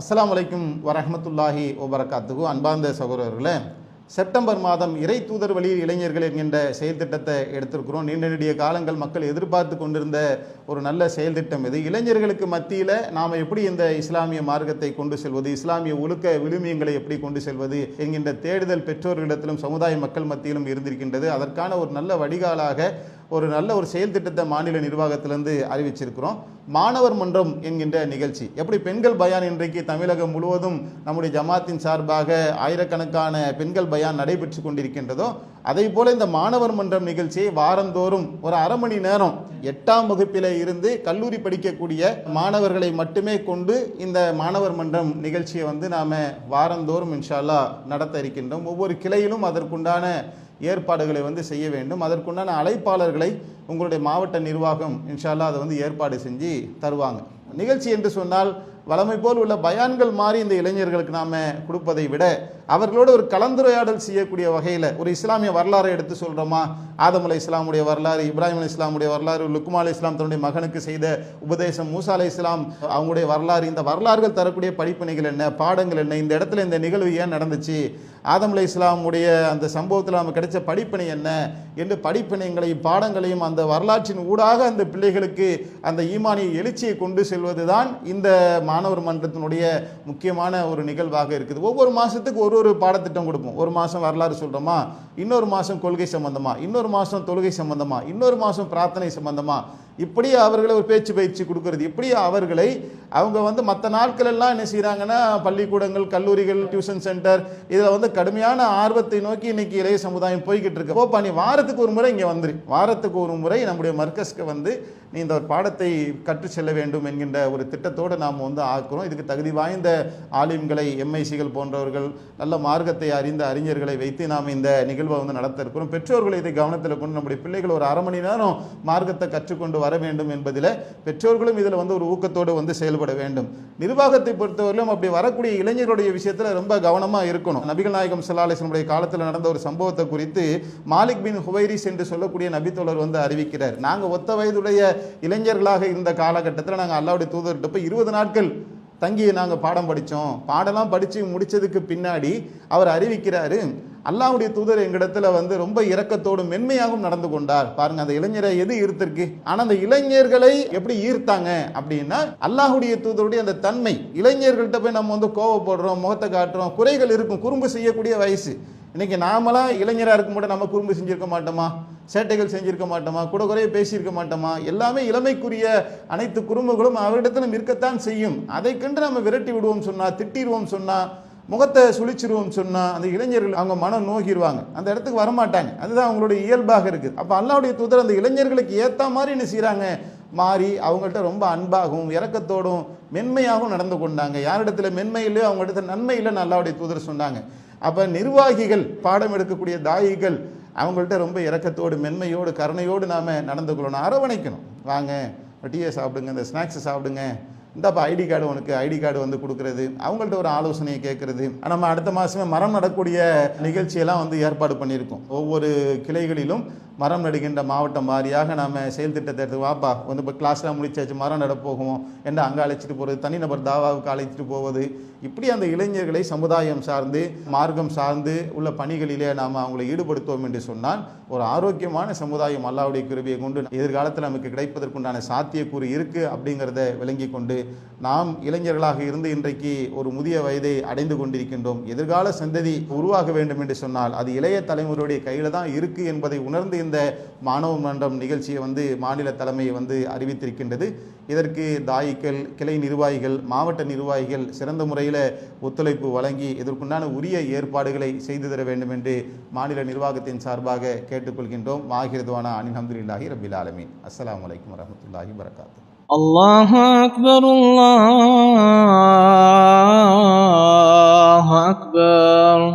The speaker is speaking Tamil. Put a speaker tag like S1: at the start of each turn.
S1: அஸ்ஸலாமு அலைக்கும் வரஹ்மத்துல்லாஹி வபரகாத்துஹு. அன்பார்ந்த சகோதரர்களே, செப்டம்பர் மாதம் இறை தூதர் வழியில் இளைஞர்கள் என்கின்ற செயல் திட்டத்தை எடுத்திருக்கிறோம். நீண்ட நெடிய காலங்கள் மக்கள் எதிர்பார்த்து கொண்டிருந்த ஒரு நல்ல செயல் திட்டம் இது. இளைஞர்களுக்கு மத்தியில் நாம் எப்படி இந்த இஸ்லாமிய மார்க்கத்தை கொண்டு செல்வது, இஸ்லாமிய ஒழுக்க விழுமியங்களை எப்படி கொண்டு செல்வது என்கின்ற தேடுதல் பெற்றோர்களிடத்திலும் சமுதாய மக்கள் மத்தியிலும் இருந்திருக்கின்றது. அதற்கான ஒரு நல்ல வடிகாலாக ஒரு நல்ல ஒரு செயல் திட்டத்தை மாநில நிர்வாகத்திலிருந்து அறிவிச்சிருக்கிறோம். மாணவர் மன்றம் என்கின்ற நிகழ்ச்சி, எப்படி பெண்கள் பயான் இன்றைக்கு தமிழகம் முழுவதும் நம்முடைய ஜமாத்தின் சார்பாக ஆயிரக்கணக்கான பெண்கள் பயான் நடைபெற்று கொண்டிருக்கின்றதோ, அதை போல இந்த மாணவர் மன்றம் நிகழ்ச்சியை வாரந்தோறும் ஒரு அரை மணி நேரம் 8ஆம் வகுப்பில் இருந்து கல்லூரி படிக்கக்கூடிய மாணவர்களை மட்டுமே கொண்டு இந்த மாணவர் மன்றம் நிகழ்ச்சியை நாம் வாரந்தோறும் இன்ஷா அல்லாஹ் நடத்த இருக்கின்றோம். ஒவ்வொரு கிளையிலும் அதற்குண்டான ஏற்பாடுகளை செய்ய வேண்டும். அதற்குண்டான அழைப்பாளர்களை உங்களுடைய மாவட்ட நிர்வாகம் இன்ஷா அல்லாஹ் அதை ஏற்பாடு செஞ்சு தருவாங்க. நிகழ்ச்சி என்று சொன்னால் வளமை போல் உள்ள பயான்கள் மாறி இந்த இளைஞர்களுக்கு நாம் கொடுப்பதை விட அவர்களோடு ஒரு கலந்துரையாடல் செய்யக்கூடிய வகையில் ஒரு இஸ்லாமிய வரலாறை எடுத்து சொல்கிறோமா, ஆதம் அலை இஸ்லாமுடைய வரலாறு, இப்ராஹிம் அலை இஸ்லாமுடைய வரலாறு, லுக்மா அலை இஸ்லாம் தன்னுடைய மகனுக்கு செய்த உபதேசம், மூசா அலை இஸ்லாம் அவங்களுடைய வரலாறு, இந்த வரலாறுகள் தரக்கூடிய படிப்பினைகள் என்ன, பாடங்கள் என்ன, இந்த இடத்துல இந்த நிகழ்வு ஏன் நடந்துச்சு, ஆதம் அலை இஸ்லாமுடைய அந்த சம்பவத்தில் நமக்கு கிடைச்ச படிப்பினை என்ன என்று படிப்பினைகளையும் பாடங்களையும் அந்த வரலாற்றின் ஊடாக அந்த பிள்ளைகளுக்கு அந்த ஈமானிய எழுச்சியை கொண்டு செல்வது தான் இந்த மாணவர் மன்றத்தினுடைய முக்கியமான ஒரு நிகழ்வாக இருக்குது. ஒவ்வொரு மாதத்துக்கு ஒரு பாடத்திட்டம் கொடுப்போம். ஒரு மாதம் வரலாறு சொல்கிறோமா, இன்னொரு மாதம் கொள்கை சம்பந்தமா, இன்னொரு மாதம் தொழுகை சம்பந்தமா, இன்னொரு மாதம் பிரார்த்தனை சம்பந்தமா, இப்படி அவர்களை ஒரு பேச்சு பயிற்சி கொடுக்கறது. இப்படி அவர்களை அவங்க மற்ற நாட்கள் எல்லாம் என்ன செய்கிறாங்கன்னா பள்ளிக்கூடங்கள், கல்லூரிகள், டியூஷன் சென்டர் இதில் கடுமையான ஆர்வத்தை நோக்கி இன்னைக்கு இளைய சமுதாயம் போய்கிட்டு இருக்கு. ஓப்பா நீ வாரத்துக்கு ஒரு முறை இங்கே வந்துரு, வாரத்துக்கு ஒரு முறை நம்முடைய மர்கஸ்க்கு நீ இந்த ஒரு பாடத்தை கற்று செல்ல வேண்டும் என்கின்ற ஒரு திட்டத்தோடு நாம் ஆக்குறோம். இதுக்கு தகுதி வாய்ந்த ஆலிம்களை, எம்ஐசிகள் போன்றவர்கள், நல்ல மார்க்கத்தை அறிந்த அறிஞர்களை வைத்து நாம் இந்த நிகழ்வை நடத்த இருக்கிறோம். பெற்றோர்களை இதை கவனத்தில் கொண்டு நம்முடைய பிள்ளைகள் ஒரு அரை மணி நேரம் மார்க்கத்தை கற்றுக்கொண்டு வர வேண்டும் என்பதில் பெற்றோர்களும் இதில் ஒரு ஊக்கத்தோடு செயல்பட வேண்டும். நிர்வாகத்தை பொறுத்தவரையிலும் அப்படி வரக்கூடிய இளைஞர்களுடைய விஷயத்தில் ரொம்ப கவனமாக இருக்கணும். நபிகள் நாயகம் ஸல்லல்லாஹு அலைஹி வஸல்லம் காலத்தில் நடந்த ஒரு சம்பவத்தை குறித்து மாலிக் பின் ஹுவைரிஸ் என்று சொல்லக்கூடிய நபித்தோழர் அறிவிக்கிறார். நாங்கள் ஒத்த வயதுடைய இளைஞர்களாக இருந்த காலகட்டத்தில் நாங்கள் அல்லாஹ்வுடைய தூதர்கிட்ட போய் 20 நாட்கள் தங்கி நாங்கள் பாடம் படித்தோம். பாடலாம் படித்து முடித்ததுக்கு பின்னாடி அவர் அறிவிக்கிறாரு, அல்லாஹ்வுடைய தூதர் எங்களிடத்துல ரொம்ப இரக்கத்தோடு மென்மையாகவும் நடந்து கொண்டார். பாருங்க, அந்த இளைஞரை எது ஈர்த்திருக்கு. ஆனால் அந்த இளைஞர்களை எப்படி ஈர்த்தாங்க அப்படின்னா அல்லாஹ்வுடைய தூதருடைய அந்த தன்மை. இளைஞர்கள்ட்ட போய் நம்ம கோவப்படுறோம், முகத்தை காட்டுறோம், குறைகள் இருக்கும், குறும்பு செய்யக்கூடிய வயசு. இன்னைக்கு நாமெல்லாம் இளைஞராக இருக்கும்போது நம்ம குறும்பு செஞ்சிருக்க மாட்டோமா, சேட்டைகள் செஞ்சிருக்க மாட்டோமா, கூட குறைய பேசியிருக்க மாட்டோமா. எல்லாமே இளமைக்குரிய அனைத்து குறும்புகளும் அவரிடத்திலும் இருக்கத்தான் செய்யும். அதை கண்டு நம்ம விரட்டி விடுவோம் சொன்னா, திட்டிடுவோம் சொன்னா, முகத்தை சுழிச்சிருவோம் சொன்னா, அந்த இளைஞர்கள் அவங்க மனம் நோகிடுவாங்க, அந்த இடத்துக்கு வரமாட்டாங்க. அதுதான் அவங்களுடைய இயல்பாக இருக்குது. அப்போ அல்லாஹ்வுடைய தூதர் அந்த இளைஞர்களுக்கு ஏற்ற மாதிரி என்ன செய்கிறாங்க, மாறி அவங்கள்ட்ட ரொம்ப அன்பாகவும் இரக்கத்தோடும் மென்மையாகவும் நடந்து கொண்டாங்க. யாரிடத்துல மென்மை இல்லையோ அவங்கள்ட்ட நன்மை இல்லைன்னு அல்லாஹ்வுடைய தூதர் சொன்னாங்க. அப்போ நிர்வாகிகள், பாடம் எடுக்கக்கூடிய தாயிகள் அவங்கள்ட்ட ரொம்ப இரக்கத்தோடு மென்மையோடு கருணையோடு நாம் நடந்து கொள்ளணும், அரவணைக்கணும். வாங்க டீயை சாப்பிடுங்க, இந்த ஸ்நாக்ஸை சாப்பிடுங்க, இந்தப்பா ஐடி கார்டு, உனக்கு ஐடி கார்டு கொடுக்கறது, அவங்கள்ட்ட ஒரு ஆலோசனையை கேட்கறது. நம்ம அடுத்த மாதமே மரம் நடக்கூடிய நிகழ்ச்சியெல்லாம் ஏற்பாடு பண்ணியிருக்கோம். ஒவ்வொரு கிளைகளிலும் மரம் நடுகின்ற மாவட்டம் வாரியாக நாம் செயல் திட்டத்தை எடுத்து வாப்பா இப்போ கிளாஸ்லாம் முடிச்சாச்சு, மரம் நட போகுவோம் என்று அங்கே அழைச்சிட்டு போகிறது, தனிநபர் தாவாவுக்கு அழைச்சிட்டு போவது. இப்படி அந்த இளைஞர்களை சமுதாயம் சார்ந்து மார்க்கம் சார்ந்து உள்ள பணிகளிலே நாம் அவங்களை ஈடுபடுத்துவோம் என்று சொன்னால் ஒரு ஆரோக்கியமான சமுதாயம் அல்லாஹ்வுடைய கிருபையை கொண்டு எதிர்காலத்தில் நமக்கு கிடைப்பதற்குண்டான சாத்தியக்கூறு இருக்குது அப்படிங்கிறத விளங்கி கொண்டு நாம் இளைஞர்களாக இருந்து இன்றைக்கு ஒரு முதிய வயதை அடைந்து கொண்டிருக்கின்றோம். எதிர்கால சந்ததி உருவாக வேண்டும் என்று சொன்னால் அது இளைய தலைமுறையுடைய கையில் தான் இருக்குது என்பதை உணர்ந்து இந்த மாணவ மன்றம் நிகழ்ச்சியை மாநில தலைமை அறிவித்திருக்கின்றது. இதற்கு தாயிகள், கிளை நிர்வாகிகள், மாவட்ட நிர்வாகிகள் சிறந்த முறையில் ஒத்துழைப்பு வழங்கி இதற்குண்டான உரிய ஏற்பாடுகளை செய்து தர வேண்டும் என்று மாநில நிர்வாகத்தின் சார்பாக கேட்டுக்கொள்கின்றோம். வாஹிர்துவானா அனில் ஹம்துலில்லாஹி ரப்பில் ஆலமீன். அஸ்ஸலாமு அலைக்கும் வரஹ்மத்துல்லாஹி வபரகாத்துஹு.
S2: அல்லாஹு அக்பர், அல்லாஹு அக்பர்.